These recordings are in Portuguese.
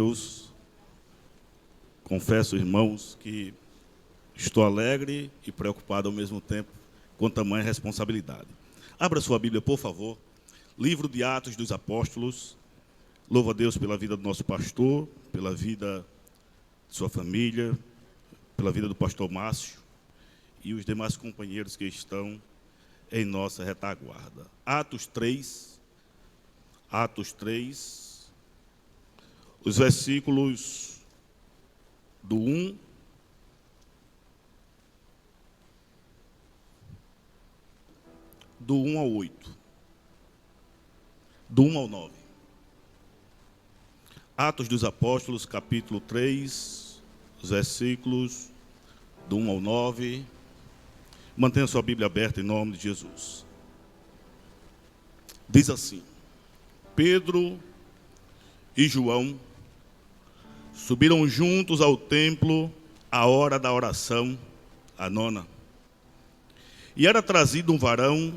Deus, confesso, irmãos, que estou alegre e preocupado ao mesmo tempo com tamanha responsabilidade. Abra sua Bíblia, por favor. Livro de Atos dos Apóstolos. Louvo a Deus pela vida do nosso pastor, pela vida de sua família, pela vida do pastor Márcio e os demais companheiros que estão em nossa retaguarda. Atos 3, os versículos do 1 ao 8, do 1 ao 9. Atos dos Apóstolos, capítulo 3, os versículos do 1 ao 9. Mantenha sua Bíblia aberta em nome de Jesus. Diz assim: Pedro e João subiram juntos ao templo à hora da oração, a nona. E era trazido um varão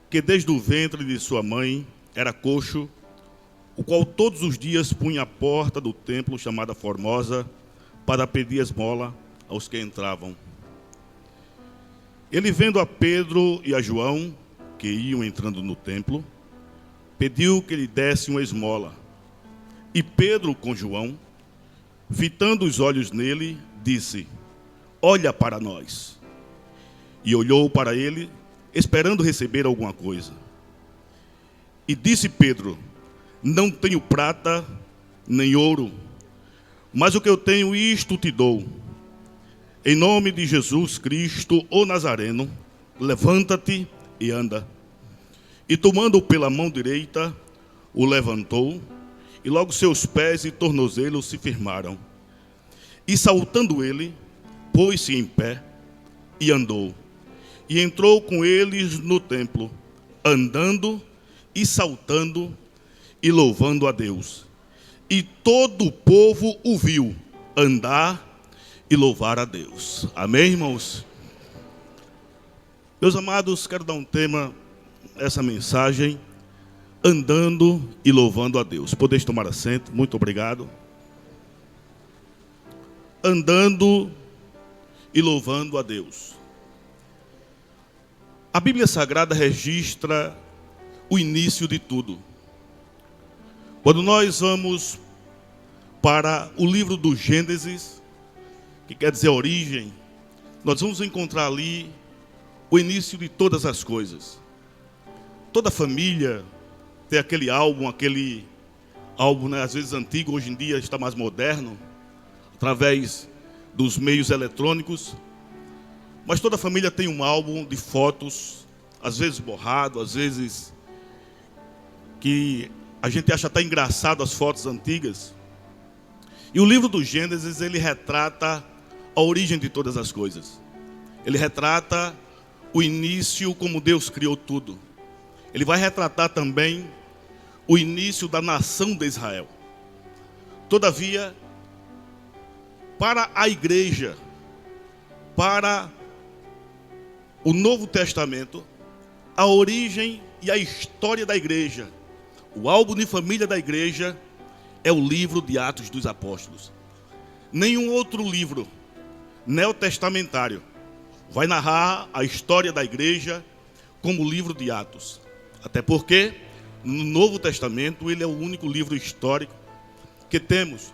que desde o ventre de sua mãe era coxo, o qual todos os dias punha à porta do templo chamada Formosa para pedir esmola aos que entravam. Ele, vendo a Pedro e a João, que iam entrando no templo, pediu que lhe desse uma esmola. E Pedro, com João, fitando os olhos nele, disse: olha para nós. E olhou para ele, esperando receber alguma coisa. E disse Pedro: não tenho prata nem ouro, mas o que eu tenho, isto te dou. Em nome de Jesus Cristo, o Nazareno, levanta-te e anda. E tomando-o pela mão direita, o levantou, e logo seus pés e tornozelos se firmaram. E saltando ele, pôs-se em pé e andou. E entrou com eles no templo, andando e saltando e louvando a Deus. E todo o povo o viu andar e louvar a Deus. Amém, irmãos? Meus amados, quero dar um tema a essa mensagem: andando e louvando a Deus. Podeis tomar assento, muito obrigado. Andando e louvando a Deus. A Bíblia Sagrada registra o início de tudo. Quando nós vamos para o livro do Gênesis, que quer dizer origem, nós vamos encontrar ali o início de todas as coisas. Toda família tem aquele álbum, né, às vezes antigo, hoje em dia está mais moderno, através dos meios eletrônicos. Mas toda família tem um álbum de fotos, às vezes borrado, às vezes que a gente acha até engraçado as fotos antigas. E o livro do Gênesis, ele retrata a origem de todas as coisas. Ele retrata o início, como Deus criou tudo. Ele vai retratar também o início da nação de Israel. Todavia, para a igreja, para o Novo Testamento, a origem e a história da igreja, o álbum de família da igreja, é o livro de Atos dos Apóstolos. Nenhum outro livro neotestamentário vai narrar a história da igreja como o livro de Atos. Até porque, no Novo Testamento, ele é o único livro histórico que temos.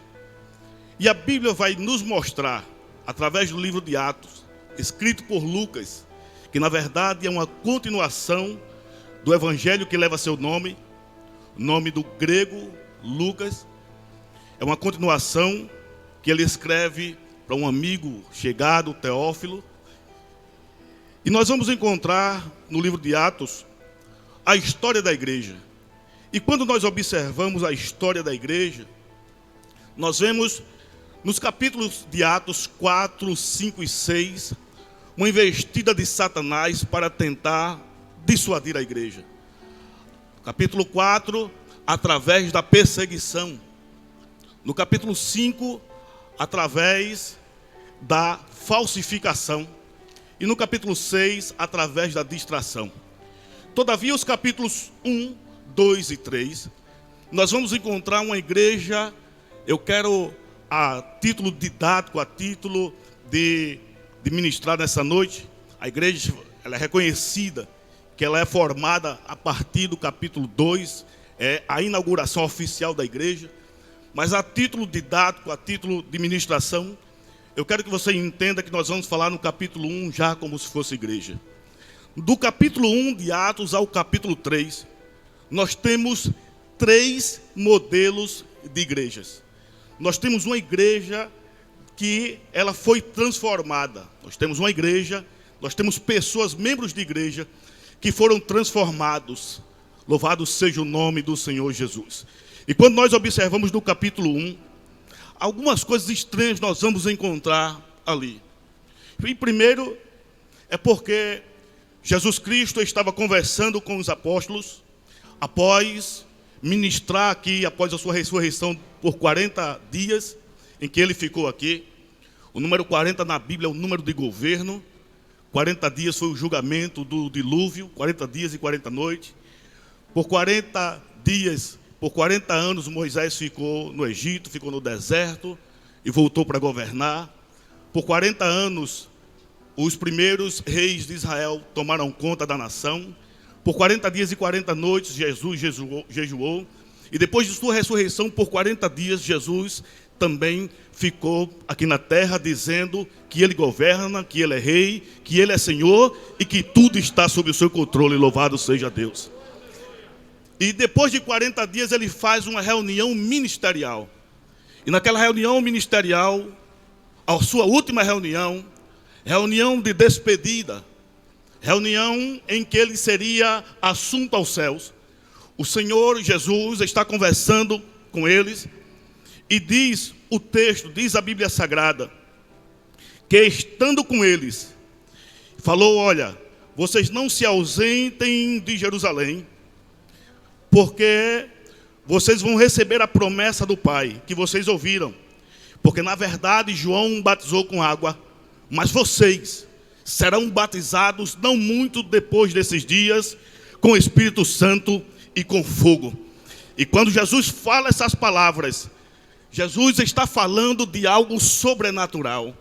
E a Bíblia vai nos mostrar, através do livro de Atos, escrito por Lucas, que na verdade é uma continuação do evangelho que leva seu nome, o nome do grego Lucas. É uma continuação que ele escreve para um amigo chegado, Teófilo. E nós vamos encontrar no livro de Atos a história da igreja. E quando nós observamos a história da igreja, nós vemos nos capítulos de Atos 4, 5 e 6, uma investida de Satanás para tentar dissuadir a igreja. Capítulo 4, através da perseguição. No capítulo 5, através da falsificação. E no capítulo 6, através da distração. Todavia, os capítulos 1, 2 e 3, nós vamos encontrar uma igreja Eu quero, a título didático, a título de ministrar nessa noite, a igreja ela é reconhecida, que ela é formada a partir do capítulo 2, é a inauguração oficial da igreja. Mas a título didático, a título de ministração, eu quero que você entenda que nós vamos falar no capítulo 1 já como se fosse igreja. Do capítulo 1 de Atos ao capítulo 3, nós temos 3 modelos de igrejas. Nós temos uma igreja que ela foi transformada. Nós temos uma igreja, nós temos pessoas, membros de igreja, que foram transformados. Louvado seja o nome do Senhor Jesus. E quando nós observamos no capítulo 1, algumas coisas estranhas nós vamos encontrar ali. E primeiro, é porque Jesus Cristo estava conversando com os apóstolos, após ministrar aqui, após a sua ressurreição por 40 dias, em que ele ficou aqui. O número 40 na Bíblia é o número de governo. 40 dias foi o julgamento do dilúvio, 40 dias e 40 noites. Por 40 dias, por 40 anos, Moisés ficou no Egito, ficou no deserto e voltou para governar. Por 40 anos, os primeiros reis de Israel tomaram conta da nação. Por 40 dias e 40 noites, Jesus jejuou. E depois de sua ressurreição, por 40 dias, Jesus também ficou aqui na terra, dizendo que ele governa, que ele é rei, que ele é Senhor e que tudo está sob o seu controle. Louvado seja Deus. E depois de 40 dias, ele faz uma reunião ministerial. E naquela reunião ministerial, a sua última reunião, reunião de despedida, reunião em que ele seria assunto aos céus. O Senhor Jesus está conversando com eles e diz o texto, diz a Bíblia Sagrada, que estando com eles, falou: olha, vocês não se ausentem de Jerusalém, porque vocês vão receber a promessa do Pai, que vocês ouviram. Porque na verdade João batizou com água, mas vocês serão batizados não muito depois desses dias, com o Espírito Santo e com fogo. E quando Jesus fala essas palavras, Jesus está falando de algo sobrenatural.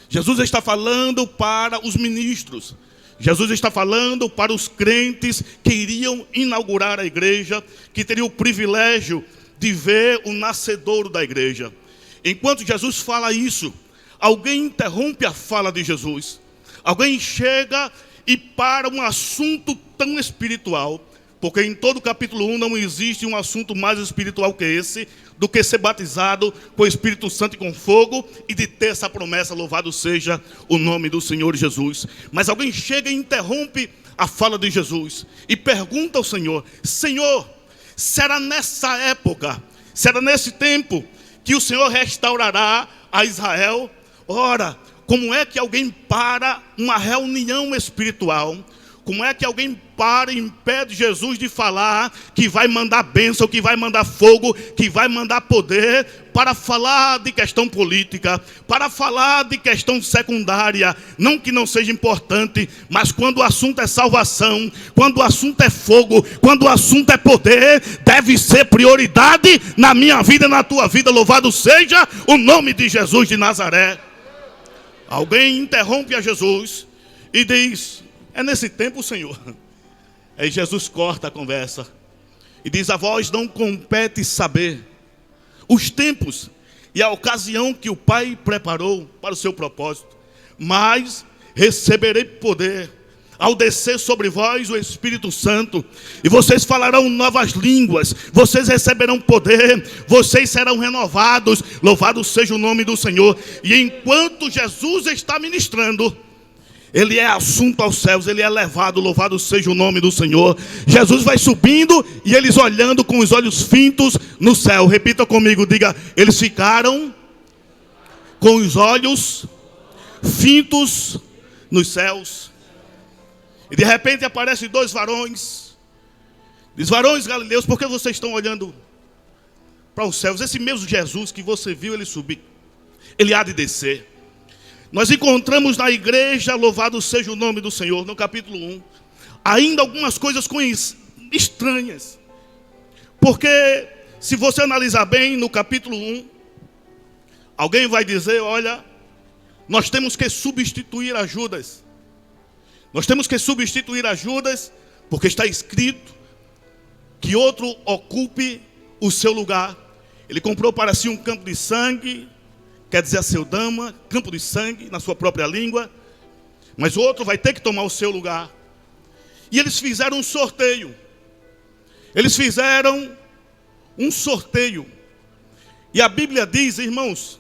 Jesus está falando para os ministros. Jesus está falando para os crentes que iriam inaugurar a igreja, que teriam o privilégio de ver o nascedouro da igreja. Enquanto Jesus fala isso, alguém interrompe a fala de Jesus. Alguém chega e para um assunto tão espiritual, porque em todo o capítulo 1 não existe um assunto mais espiritual que esse, do que ser batizado com o Espírito Santo e com fogo, e de ter essa promessa. Louvado seja o nome do Senhor Jesus. Mas alguém chega e interrompe a fala de Jesus, e pergunta ao Senhor: Senhor, será nessa época, será nesse tempo, que o Senhor restaurará a Israel? Ora, como é que alguém para uma reunião espiritual? Como é que alguém para e impede Jesus de falar que vai mandar bênção, que vai mandar fogo, que vai mandar poder, para falar de questão política, para falar de questão secundária? Não que não seja importante, mas quando o assunto é salvação, quando o assunto é fogo, quando o assunto é poder, deve ser prioridade na minha vida e na tua vida. Louvado seja o nome de Jesus de Nazaré. Alguém interrompe a Jesus e diz: é nesse tempo, Senhor. Aí Jesus corta a conversa e diz: a vós não compete saber os tempos e a ocasião que o Pai preparou para o seu propósito, mas receberei poder ao descer sobre vós o Espírito Santo, e vocês falarão novas línguas, vocês receberão poder, vocês serão renovados. Louvado seja o nome do Senhor. E enquanto Jesus está ministrando, ele é assunto aos céus, ele é levado. Louvado seja o nome do Senhor. Jesus vai subindo e eles olhando com os olhos fintos no céu. Repita comigo, diga: eles ficaram com os olhos fintos nos céus. E de repente aparecem 2 varões. Diz: varões galileus, por que vocês estão olhando para os céus? Esse mesmo Jesus que você viu ele subir, ele há de descer. Nós encontramos na igreja, louvado seja o nome do Senhor, no capítulo 1, ainda algumas coisas estranhas. Porque, se você analisar bem, no capítulo 1, Alguém vai dizer, olha, nós temos que substituir a Judas. Nós temos que substituir a Judas, porque está escrito que outro ocupe o seu lugar. Ele comprou para si um campo de sangue, quer dizer, a seu dama, campo de sangue, na sua própria língua. Mas outro vai ter que tomar o seu lugar. E eles fizeram um sorteio. Eles fizeram um sorteio. E a Bíblia diz, irmãos,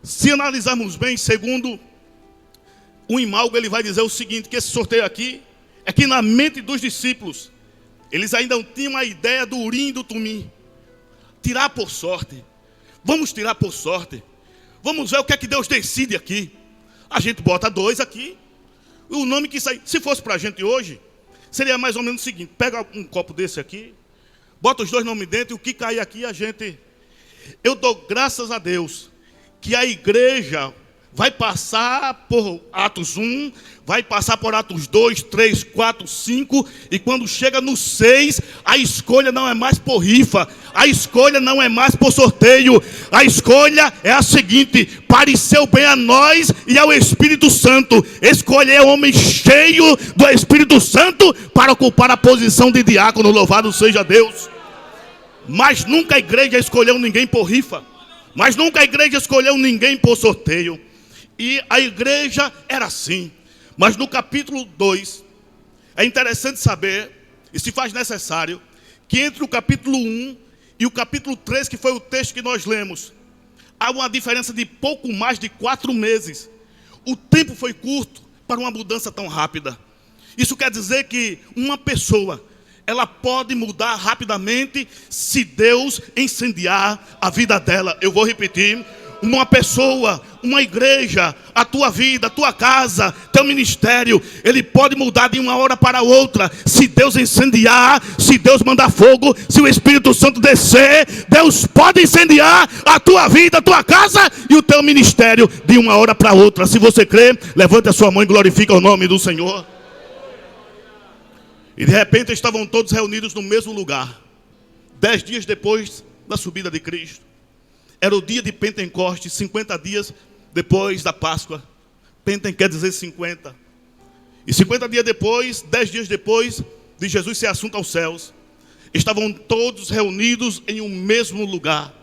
se analisarmos bem, segundo o Imalgo, ele vai dizer o seguinte, que esse sorteio aqui é que na mente dos discípulos, eles ainda não tinham a ideia do urim e do tumim. Tirar por sorte. Vamos tirar por sorte. Vamos ver o que é que Deus decide aqui. A gente bota 2 aqui. O nome que sai, se fosse para a gente hoje, seria mais ou menos o seguinte. Pega um copo desse aqui, bota os 2 nomes dentro, e o que cair aqui a gente... Eu dou graças a Deus que a igreja vai passar por Atos 1, vai passar por Atos 2, 3, 4, 5, e quando chega no 6, a escolha não é mais por rifa, a escolha não é mais por sorteio, a escolha é a seguinte: pareceu bem a nós e ao Espírito Santo, escolher homem cheio do Espírito Santo para ocupar a posição de diácono, louvado seja Deus. Mas nunca a igreja escolheu ninguém por rifa, mas nunca a igreja escolheu ninguém por sorteio. E a igreja era assim. Mas no capítulo 2, é interessante saber, e se faz necessário, que entre o capítulo 1 e o capítulo 3, que foi o texto que nós lemos, há uma diferença de pouco mais de 4 meses. O tempo foi curto para uma mudança tão rápida. Isso quer dizer que uma pessoa, ela pode mudar rapidamente se Deus incendiar a vida dela. Eu vou repetir. Uma pessoa, uma igreja, a tua vida, a tua casa, teu ministério, ele pode mudar de uma hora para outra. Se Deus incendiar, se Deus mandar fogo, se o Espírito Santo descer, Deus pode incendiar a tua vida, a tua casa e o teu ministério de uma hora para outra. Se você crê, levante a sua mão e glorifica o nome do Senhor. E de repente estavam todos reunidos no mesmo lugar. 10 dias depois da subida de Cristo. Era o dia de Pentecostes, 50 dias depois da Páscoa. Penten quer dizer 50. E 50 dias depois, 10 dias depois de Jesus ser assunto aos céus, estavam todos reunidos em um mesmo lugar.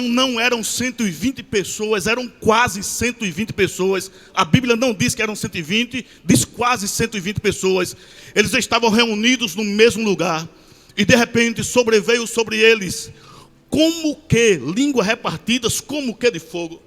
Não eram 120 pessoas, eram quase 120 pessoas. A Bíblia não diz que eram 120, diz quase 120 pessoas. Eles estavam reunidos no mesmo lugar. E de repente sobreveio sobre eles, como que línguas repartidas, como que de fogo.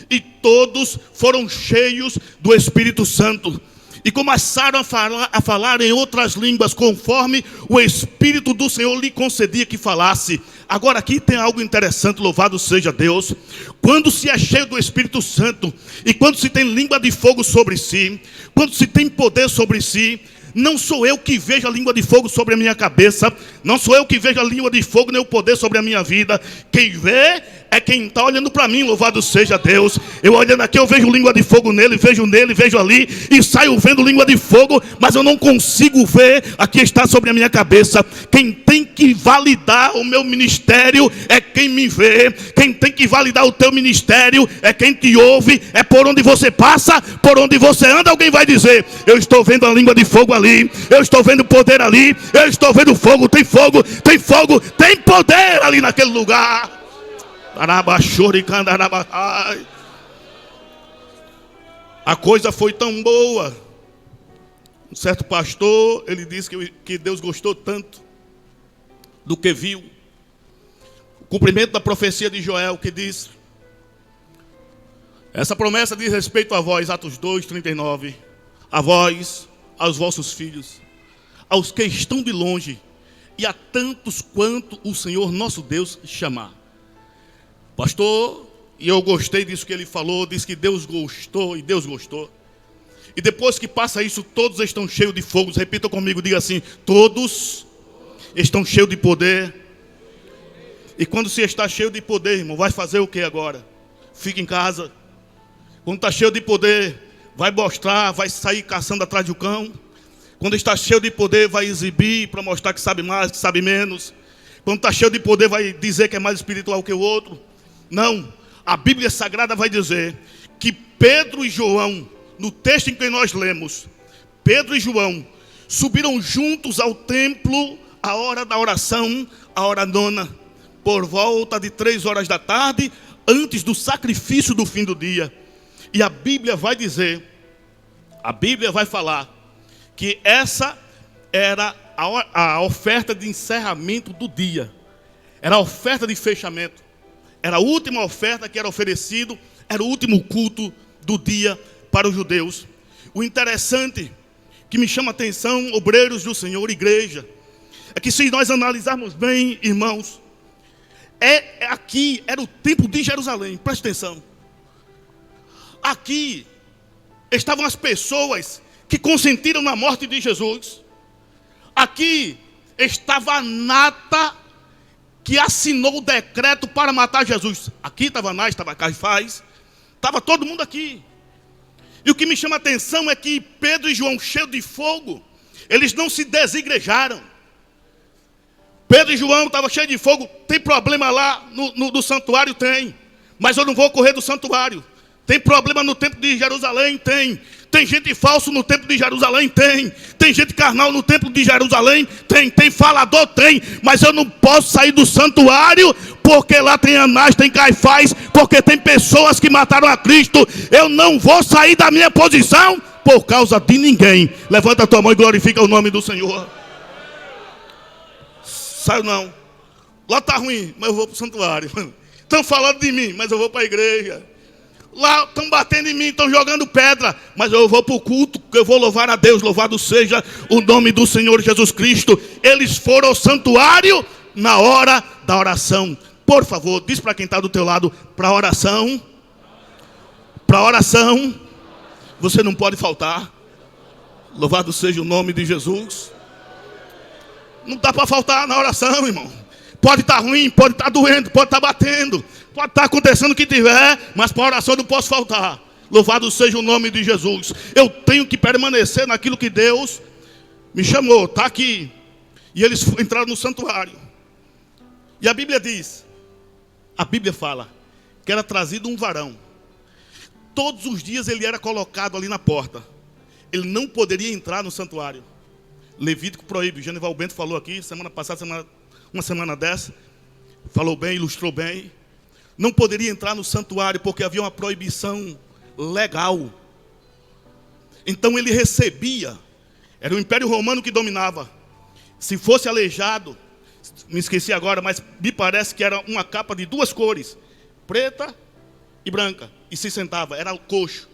E todos foram cheios do Espírito Santo. E começaram a falar em outras línguas, conforme o Espírito do Senhor lhe concedia que falasse. Agora aqui tem algo interessante, louvado seja Deus. Quando se é cheio do Espírito Santo, e quando se tem língua de fogo sobre si, quando se tem poder sobre si, não sou eu que vejo a língua de fogo sobre a minha cabeça, não sou eu que vejo a língua de fogo nem o poder sobre a minha vida. Quem vê é quem está olhando para mim, louvado seja Deus. Eu olhando aqui, eu vejo língua de fogo nele, vejo ali, e saio vendo língua de fogo, mas eu não consigo ver a que está sobre a minha cabeça. Quem tem que validar o meu ministério é quem me vê. Quem tem que validar o teu ministério é quem te ouve. É por onde você passa, por onde você anda, alguém vai dizer: eu estou vendo a língua de fogo ali, eu estou vendo poder ali, eu estou vendo fogo, tem fogo, tem fogo, tem poder ali naquele lugar. A coisa foi tão boa. Um certo pastor, ele disse que Deus gostou tanto do que viu. O cumprimento da profecia de Joel, que diz: essa promessa diz respeito a vós, Atos 2, 39. A vós, aos vossos filhos, aos que estão de longe, e a tantos quanto o Senhor nosso Deus chamar. Pastor, e eu gostei disso que ele falou, diz que Deus gostou, e Deus gostou. E depois que passa isso, todos estão cheios de fogo. Repita comigo, diga assim: todos estão cheios de poder. E quando se está cheio de poder, irmão, vai fazer o que agora? Fica em casa. Quando está cheio de poder, vai mostrar, vai sair caçando atrás do cão. Quando está cheio de poder, vai exibir para mostrar que sabe mais, que sabe menos. Quando está cheio de poder, vai dizer que é mais espiritual que o outro. Não, a Bíblia Sagrada vai dizer que Pedro e João, no texto em que nós lemos, Pedro e João subiram juntos ao templo à hora da oração, a hora nona, por volta de 3 horas da tarde, antes do sacrifício do fim do dia. E a Bíblia vai dizer, a Bíblia vai falar, que essa era a oferta de encerramento do dia. Era a oferta de fechamento. Era a última oferta que era oferecido, era o último culto do dia para os judeus. O interessante, que me chama a atenção, obreiros do Senhor, igreja, é que se nós analisarmos bem, irmãos, aqui era o templo de Jerusalém, presta atenção. Aqui estavam as pessoas que consentiram na morte de Jesus. Aqui estava a nata que assinou o decreto para matar Jesus. Aqui estava Anás, estava Caifás, estava todo mundo aqui. E o que me chama a atenção é que Pedro e João, cheios de fogo, eles não se desigrejaram. Pedro e João estavam cheios de fogo. Tem problema lá no santuário? Tem. Mas eu não vou correr do santuário. Tem problema no templo de Jerusalém? Tem. Tem gente falso no templo de Jerusalém? Tem. Tem gente carnal no templo de Jerusalém? Tem. Tem falador? Tem. Mas eu não posso sair do santuário, porque lá tem Anás, tem Caifás, porque tem pessoas que mataram a Cristo. Eu não vou sair da minha posição por causa de ninguém. Levanta a tua mão e glorifica o nome do Senhor. Saio não. Lá está ruim, mas eu vou para o santuário. Estão falando de mim, mas eu vou para a igreja. Lá estão batendo em mim, estão jogando pedra, mas eu vou para o culto, eu vou louvar a Deus. Louvado seja o nome do Senhor Jesus Cristo. Eles foram ao santuário na hora da oração. Por favor, diz para quem está do teu lado, para oração, você não pode faltar. Louvado seja o nome de Jesus. Não dá para faltar na oração, irmão. Pode estar ruim, pode estar doendo, pode estar batendo, pode estar acontecendo o que tiver, mas para a oração eu não posso faltar. Louvado seja o nome de Jesus. Eu tenho que permanecer naquilo que Deus me chamou. Está aqui. E eles entraram no santuário. E a Bíblia diz, a Bíblia fala, que era trazido um varão. Todos os dias ele era colocado ali na porta. Ele não poderia entrar no santuário. Levítico proíbe. Genival Bento falou aqui, semana passada, uma semana dessa. Falou bem, ilustrou bem. Não poderia entrar no santuário porque havia uma proibição legal. Então ele recebia. Era o Império Romano que dominava. Se fosse aleijado, me esqueci agora, mas me parece que era uma capa de 2 cores, preta e branca. E se sentava, era o coxo.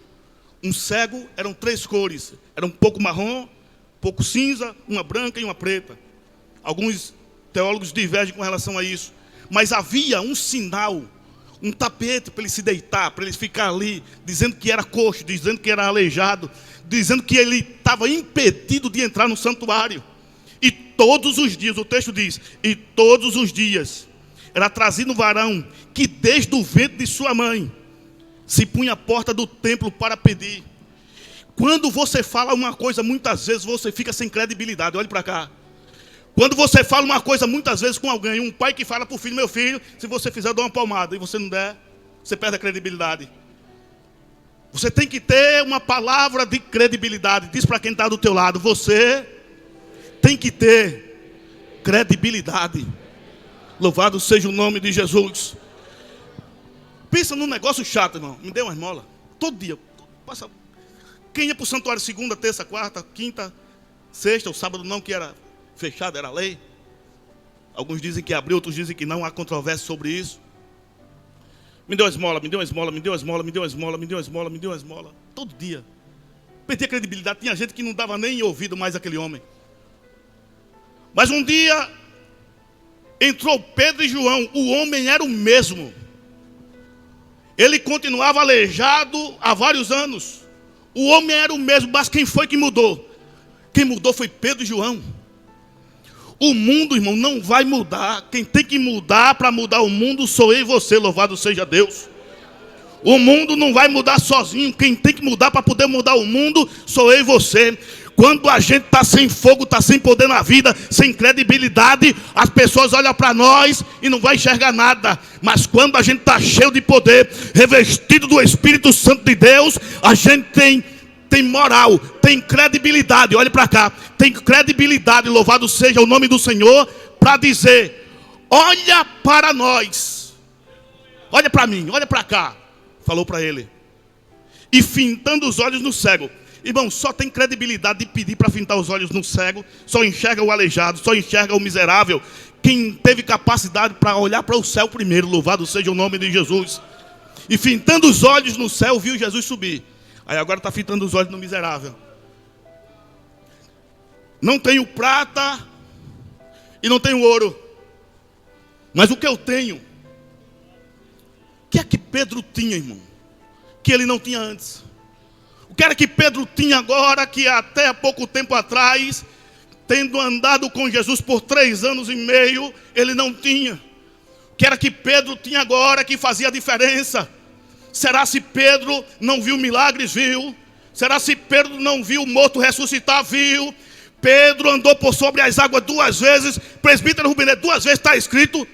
Um cego eram 3 cores. Era um pouco marrom, um pouco cinza, uma branca e uma preta. Alguns teólogos divergem com relação a isso. Mas havia um sinal, um tapete para ele se deitar, para ele ficar ali, dizendo que era coxo, dizendo que era aleijado, dizendo que ele estava impedido de entrar no santuário. E todos os dias, o texto diz, e todos os dias, era trazido um varão que desde o ventre de sua mãe, se punha à porta do templo para pedir. Quando você fala uma coisa, muitas vezes você fica sem credibilidade. Olhe para cá. Quando você fala uma coisa, muitas vezes com alguém, um pai que fala para o filho, meu filho, se você fizer, eu dou uma palmada, e você não der, você perde a credibilidade. Você tem que ter uma palavra de credibilidade. Diz para quem está do teu lado, você tem que ter credibilidade. Louvado seja o nome de Jesus. Pensa num negócio chato, irmão. Me dê uma esmola. Todo dia. Passa. Quem ia para o santuário segunda, terça, quarta, quinta, sexta, o sábado não, que era fechado, era lei. Alguns dizem que abriu, outros dizem que não. Há controvérsia sobre isso. Me deu uma esmola, me deu uma esmola, me deu uma esmola, me deu uma esmola, me deu uma esmola, me deu uma esmola. Todo dia. Perdi a credibilidade. Tinha gente que não dava nem ouvido mais aquele homem. Mas um dia entrou Pedro e João. O homem era o mesmo. Ele continuava aleijado há vários anos. O homem era o mesmo, mas quem foi que mudou? Quem mudou foi Pedro e João. O mundo, irmão, não vai mudar. Quem tem que mudar para mudar o mundo sou eu e você, louvado seja Deus. O mundo não vai mudar sozinho. Quem tem que mudar para poder mudar o mundo sou eu e você. Quando a gente está sem fogo, está sem poder na vida, sem credibilidade, as pessoas olham para nós e não vão enxergar nada. Mas quando a gente está cheio de poder, revestido do Espírito Santo de Deus, a gente tem moral, tem credibilidade. Olhe para cá, tem credibilidade, louvado seja o nome do Senhor, para dizer: olha para nós, olha para mim, olha para cá. Falou para ele. E fintando os olhos no cego. Irmão, só tem credibilidade de pedir para fintar os olhos no cego. Só enxerga o aleijado, só enxerga o miserável. Quem teve capacidade para olhar para o céu primeiro, louvado seja o nome de Jesus. E fintando os olhos no céu, viu Jesus subir. Aí agora está fintando os olhos no miserável. Não tenho prata e não tenho ouro, mas o que eu tenho. O que é que Pedro tinha, irmão, que ele não tinha antes? O que era que Pedro tinha agora, que até há pouco tempo atrás, tendo andado com Jesus por 3 anos e meio, ele não tinha? O que era que Pedro tinha agora, que fazia diferença? Será se Pedro não viu milagres? Viu. Será se Pedro não viu o morto ressuscitar? Viu. Pedro andou por sobre as águas 2 vezes. Presbítero Rubinete, 2 vezes está escrito,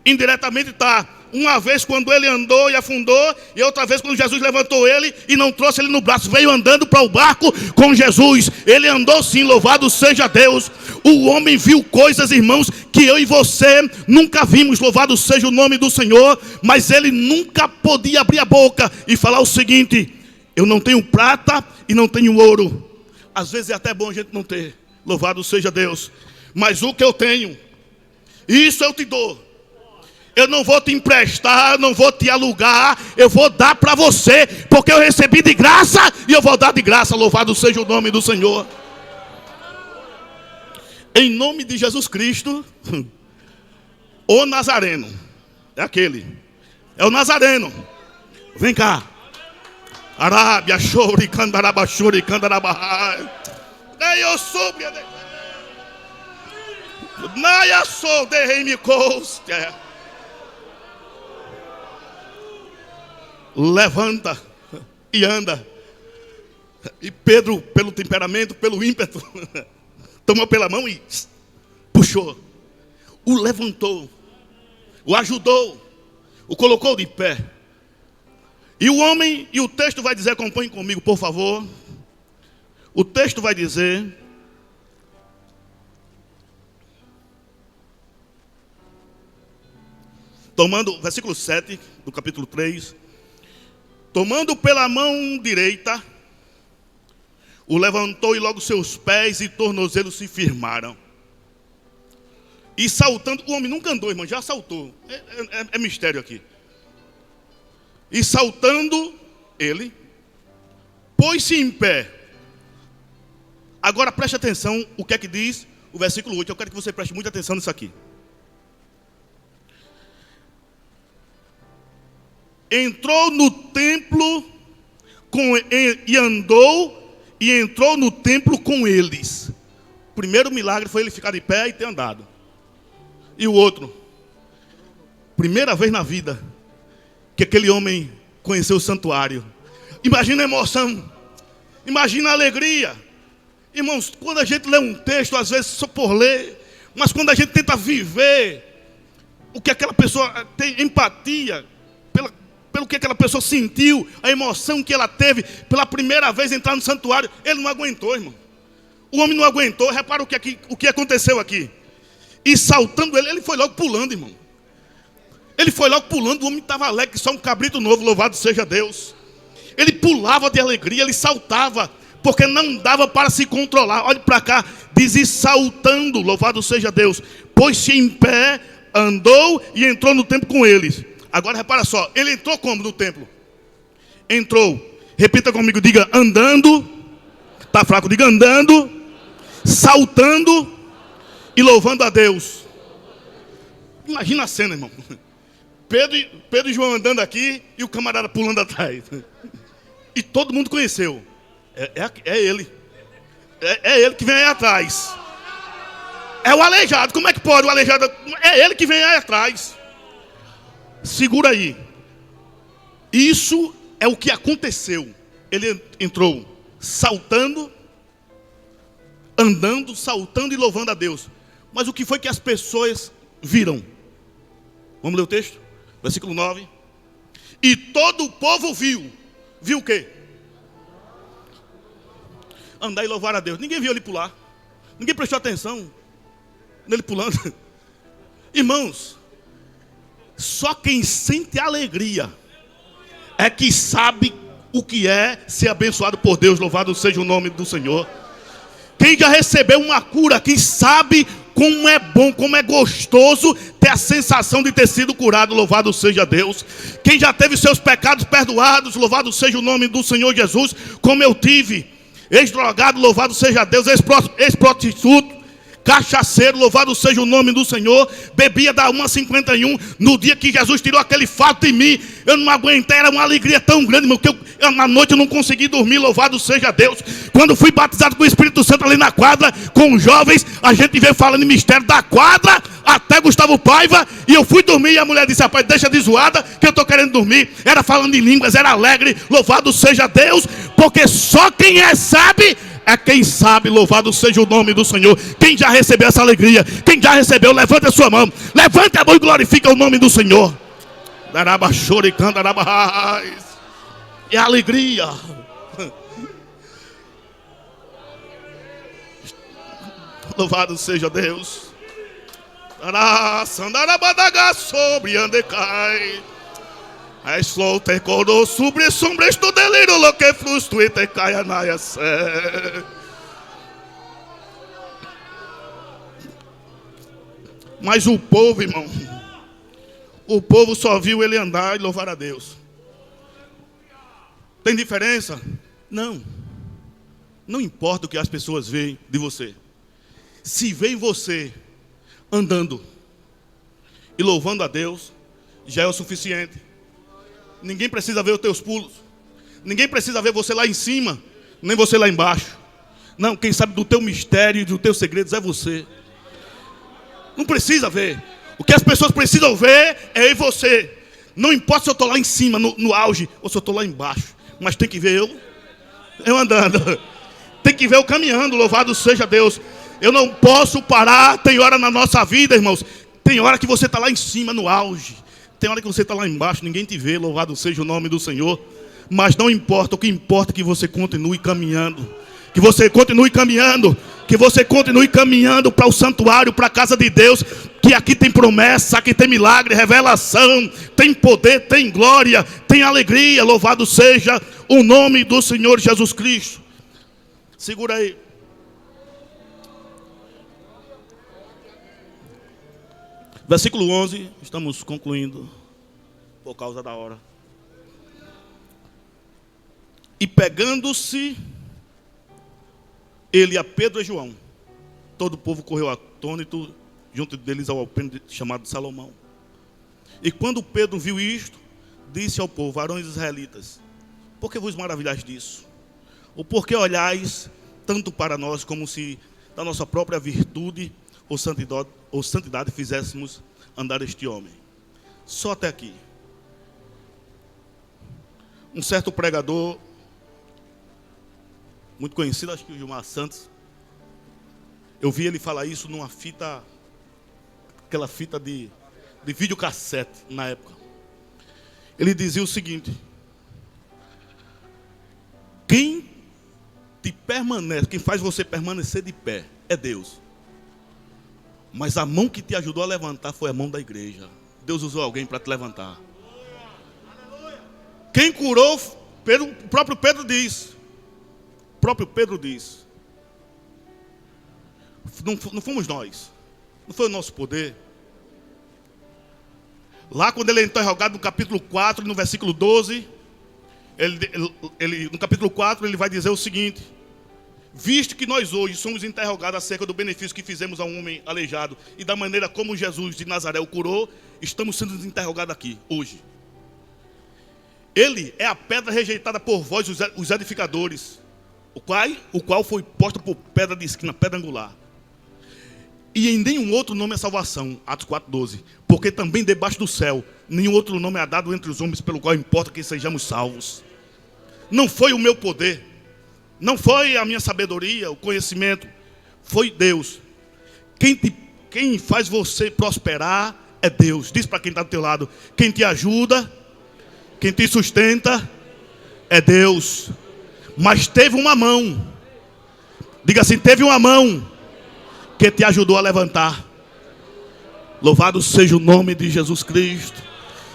indiretamente está. Uma vez quando ele andou e afundou, e outra vez quando Jesus levantou ele e não trouxe ele no braço, veio andando para o barco com Jesus. Ele andou sim, louvado seja Deus. O homem viu coisas, irmãos, que eu e você nunca vimos, louvado seja o nome do Senhor. Mas ele nunca podia abrir a boca e falar o seguinte: eu não tenho prata e não tenho ouro. Às vezes é até bom a gente não ter, louvado seja Deus. Mas o que eu tenho, isso eu te dou. Eu não vou te emprestar, não vou te alugar, eu vou dar para você, porque eu recebi de graça e eu vou dar de graça, louvado seja o nome do Senhor. Em nome de Jesus Cristo, o Nazareno, é aquele, é o Nazareno. Vem cá. Arábia, chore, candaraba, chore, candaraba. Eu sou, Naya sou, derrame costa. Levanta e anda. E Pedro, pelo temperamento, pelo ímpeto, tomou pela mão e puxou. O levantou, o ajudou, o colocou de pé. E o homem, e o texto vai dizer, acompanhe comigo por favor. O texto vai dizer: tomando, versículo 7 do capítulo 3. Tomando pela mão direita, o levantou e logo seus pés e tornozelos se firmaram. E saltando, o homem nunca andou, irmão, já saltou. É mistério aqui. E saltando, ele pôs-se em pé. Agora preste atenção o que é que diz o versículo 8. Eu quero que você preste muita atenção nisso aqui. Entrou no templo e andou e entrou no templo com eles. O primeiro milagre foi ele ficar de pé e ter andado. E o outro, primeira vez na vida que aquele homem conheceu o santuário. Imagina a emoção, imagina a alegria. Irmãos, quando a gente lê um texto, às vezes só por ler, mas quando a gente tenta viver o que aquela pessoa tem, empatia pelo que aquela pessoa sentiu, a emoção que ela teve pela primeira vez entrar no santuário, ele não aguentou, irmão. O homem não aguentou. Repara o que aconteceu aqui. E saltando ele foi logo pulando, irmão. Ele foi logo pulando, o homem estava alegre, só um cabrito novo, louvado seja Deus. Ele pulava de alegria, ele saltava, porque não dava para se controlar. Olhe para cá, diz: e saltando, louvado seja Deus, pôs-se em pé, andou e entrou no templo com eles. Agora repara só, ele entrou como no templo? Entrou, repita comigo, diga: andando. Está fraco, diga: andando, saltando e louvando a Deus. Imagina a cena, irmão. Pedro e João andando aqui e o camarada pulando atrás. E todo mundo conheceu. É ele. É ele que vem aí atrás. É o aleijado. Como é que pode o aleijado? É ele que vem aí atrás. Segura aí. Isso é o que aconteceu. Ele entrou saltando, andando, saltando e louvando a Deus. Mas o que foi que as pessoas viram? Vamos ler o texto? Versículo 9. E todo o povo viu. Viu o quê? Andar e louvar a Deus. Ninguém viu ele pular. Ninguém prestou atenção nele pulando. Irmãos, só quem sente alegria é que sabe o que é ser abençoado por Deus. Louvado seja o nome do Senhor. Quem já recebeu uma cura, quem sabe como é bom, como é gostoso ter a sensação de ter sido curado. Louvado seja Deus. Quem já teve seus pecados perdoados, louvado seja o nome do Senhor Jesus, como eu tive. Ex-drogado, louvado seja Deus. Ex-prostituto, cachaceiro, louvado seja o nome do Senhor. Bebia da 1,51. No dia que Jesus tirou aquele fato de mim, eu não aguentei, era uma alegria tão grande, meu, que na noite eu não consegui dormir. Louvado seja Deus. Quando fui batizado com o Espírito Santo ali na quadra, com os jovens, a gente veio falando em mistério da quadra até Gustavo Paiva, e eu fui dormir, e a mulher disse: rapaz, deixa de zoada, que eu estou querendo dormir. Era falando em línguas, era alegre. Louvado seja Deus, porque só quem sabe é quem sabe. Louvado seja o nome do Senhor. Quem já recebeu essa alegria? Quem já recebeu, levante a sua mão. Levante a mão e glorifica o nome do Senhor. É alegria. Louvado seja Deus. Sobre andecai. A slote coro sobre sombras do delírio lo que frustruite caia na sé. Mas o povo, irmão, o povo só viu ele andar e louvar a Deus. Tem diferença? Não. Não importa o que as pessoas veem de você. Se veem você andando e louvando a Deus, já é o suficiente. Ninguém precisa ver os teus pulos. Ninguém precisa ver você lá em cima, nem você lá embaixo. Não, quem sabe do teu mistério e dos teus segredos é você. Não precisa ver. O que as pessoas precisam ver é você. Não importa se eu estou lá em cima, no auge, ou se eu estou lá embaixo. Mas tem que ver eu andando. Tem que ver eu caminhando. Louvado seja Deus. Eu não posso parar. Tem hora na nossa vida, irmãos. Tem hora que você está lá em cima, no auge. Tem hora que você está lá embaixo, ninguém te vê. Louvado seja o nome do Senhor. Mas não importa, o que importa é que você continue caminhando. Que você continue caminhando. Que você continue caminhando para o santuário, para a casa de Deus. Que aqui tem promessa, aqui tem milagre, revelação, tem poder, tem glória, tem alegria. Louvado seja o nome do Senhor Jesus Cristo. Segura aí. Versículo 11, estamos concluindo por causa da hora. E pegando-se ele a Pedro e João, todo o povo correu atônito junto deles ao alpendre chamado Salomão. E quando Pedro viu isto, disse ao povo: varões israelitas, por que vos maravilhais disso? Ou por que olhais tanto para nós, como se da nossa própria virtude ou santidade fizéssemos andar este homem? Só até aqui. Um certo pregador, muito conhecido, acho que o Gilmar Santos, eu vi ele falar isso numa fita, aquela fita de videocassete na época. Ele dizia o seguinte: quem faz você permanecer de pé é Deus. Mas a mão que te ajudou a levantar foi a mão da igreja. Deus usou alguém para te levantar. Quem curou, o próprio Pedro diz. O próprio Pedro diz. Não fomos nós. Não foi o nosso poder. Lá quando ele é interrogado no capítulo 4, no versículo 12, no capítulo 4 ele vai dizer o seguinte: visto que nós hoje somos interrogados acerca do benefício que fizemos a um homem aleijado e da maneira como Jesus de Nazaré o curou, estamos sendo interrogados aqui, hoje. Ele é a pedra rejeitada por vós, os edificadores, o qual foi posto por pedra de esquina, pedra angular. E em nenhum outro nome é salvação, Atos 4,12. Porque também debaixo do céu, nenhum outro nome é dado entre os homens, pelo qual importa que sejamos salvos. Não foi o meu poder, não foi a minha sabedoria, o conhecimento, foi Deus. Quem faz você prosperar é Deus. Diz para quem está do teu lado: quem te ajuda, quem te sustenta é Deus. Mas teve uma mão, diga assim, teve uma mão que te ajudou a levantar. Louvado seja o nome de Jesus Cristo.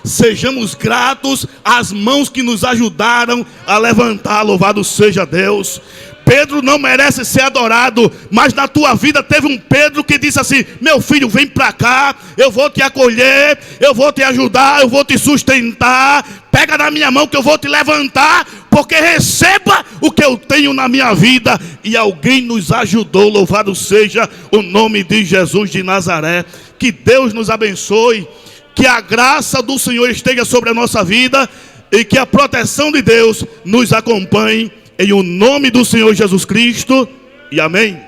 Sejamos gratos às mãos que nos ajudaram a levantar. Louvado seja Deus. Pedro não merece ser adorado, mas na tua vida teve um Pedro que disse assim: meu filho, vem para cá, eu vou te acolher, eu vou te ajudar, eu vou te sustentar. Pega na minha mão que eu vou te levantar, porque receba o que eu tenho na minha vida. E alguém nos ajudou. Louvado seja o nome de Jesus de Nazaré. Que Deus nos abençoe, que a graça do Senhor esteja sobre a nossa vida e que a proteção de Deus nos acompanhe, em o nome do Senhor Jesus Cristo, e amém.